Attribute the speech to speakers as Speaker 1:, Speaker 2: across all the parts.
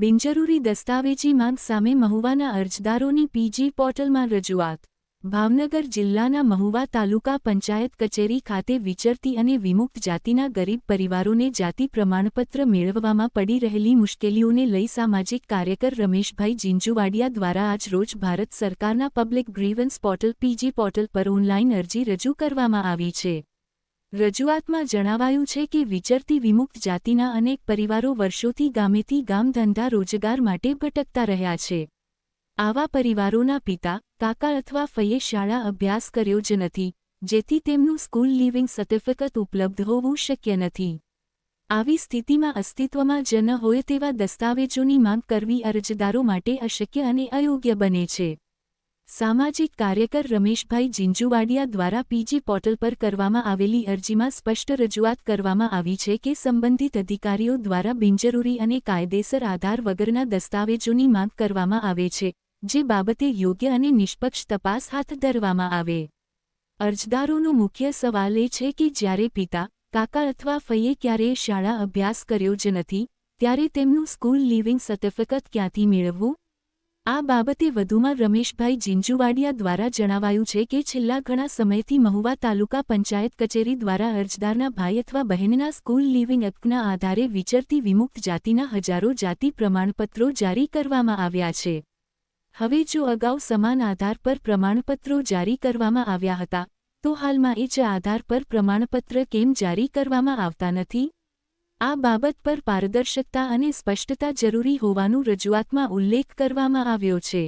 Speaker 1: બિનજરૂરી દસ્તાવેજી માંગ સામે મહુવાના અરજદારોની પીજી પોર્ટલમાં રજૂઆત. ભાવનગર જિલ્લાના મહુવા તાલુકા પંચાયત કચેરી ખાતે વિચરતી અને વિમુક્ત જાતિના ગરીબ પરિવારોને જાતિ પ્રમાણપત્ર મેળવવામાં પડી રહેલી મુશ્કેલીઓને લઈ સામાજિક કાર્યકર રમેશભાઈ જીંજુવાડિયા દ્વારા આજ રોજ ભારત સરકારના public grievance portal PG portal પર ઓનલાઈન અરજી રજૂ કરવામાં આવી છે. રજૂઆતમાં જણાવાયું છે કે વિચરતી વિમુક્ત જાતિના અનેક પરિવારો વર્ષોથી ગામેથી ગામ ધંધા રોજગાર માટે ભટકતા રહ્યા છે. આવા પરિવારોના પિતા, કાકા અથવા ફઈએ શાળા અભ્યાસ કર્યો જ નથી, જેથી તેમનું સ્કૂલ લીવિંગ સર્ટિફિકેટ ઉપલબ્ધ હોવું શક્ય નથી. આવી સ્થિતિમાં અસ્તિત્વમાં જ ન હોય તેવા દસ્તાવેજોની માંગ કરવી અરજદારો માટે અશક્ય અને અયોગ્ય બને છે. સામાજિક કાર્યકર રમેશભાઈ જીંજુવાડિયા દ્વારા પીજી પોર્ટલ પર કરવામાં આવેલી અરજીમાં સ્પષ્ટ રજૂઆત કરવામાં આવી છે કે સંબંધિત અધિકારીઓ દ્વારા બિનજરૂરી અને કાયદેસર આધાર વગરના દસ્તાવેજોની માંગ કરવામાં આવે છે, જે બાબતે યોગ્ય અને નિષ્પક્ષ તપાસ હાથ ધરવામાં આવે. અરજદારોનો મુખ્ય સવાલ એ છે કે જ્યારે પિતા, કાકા અથવા ફઈએ ક્યારેય શાળા અભ્યાસ કર્યો જ નથી, ત્યારે તેમનું સ્કૂલ લીવિંગ સર્ટિફિકેટ ક્યાંથી મેળવવું? આ બાબતે વધુમાં રમેશભાઈ જીંજુવાડિયા દ્વારા જણાવાયું છે કે છેલ્લા ઘણા સમયથી મહુવા તાલુકા પંચાયત કચેરી દ્વારા અરજદારના ભાઈ અથવા બહેનના સ્કૂલ લીવિંગ એક્ટના આધારે વિચરતી વિમુક્ત જાતિના હજારો જાતિ પ્રમાણપત્રો જારી કરવામાં આવ્યા છે. હવે જો અગાઉ સમાન આધાર પર પ્રમાણપત્રો જારી કરવામાં આવ્યા હતા, તો હાલમાં એ જ આધાર પર પ્રમાણપત્ર કેમ જારી કરવામાં આવતા નથી? આ બાબત પર પારદર્શકતા અને સ્પષ્ટતા જરૂરી હોવાનું રજૂઆતમાં ઉલ્લેખ કરવામાં આવ્યો છે.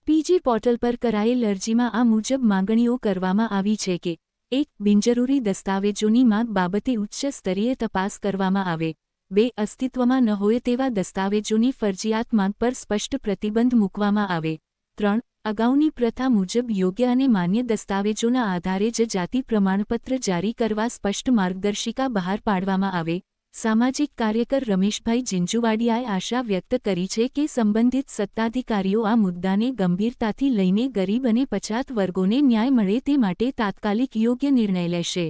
Speaker 1: પીજી પોર્ટલ પર કરાયેલ અરજીમાં આ મુજબ માંગણીઓ કરવામાં આવી છે કે 1. બિનજરૂરી દસ્તાવેજોની માંગ બાબતે ઉચ્ચ સ્તરીય તપાસ કરવામાં આવે. 2. અસ્તિત્વમાં ન હોય તેવા દસ્તાવેજોની ફરજિયાત માંગ પર સ્પષ્ટ પ્રતિબંધ મૂકવામાં આવે. 3. અગાઉની પ્રથા મુજબ યોગ્ય અને માન્ય દસ્તાવેજોના આધારે જ જાતિ પ્રમાણપત્ર જારી કરવા સ્પષ્ટ માર્ગદર્શિકા બહાર પાડવામાં આવે. સામાજિક કાર્યકર રમેશભાઈ જીંજુવાડિયાએ આશા વ્યક્ત કરી છે કે સંબંધિત સત્તાધિકારીઓ આ મુદ્દાને ગંભીરતાથી લઈને ગરીબ અને પછાત વર્ગોને ન્યાય મળે તે માટે તાત્કાલિક યોગ્ય નિર્ણય લેશે.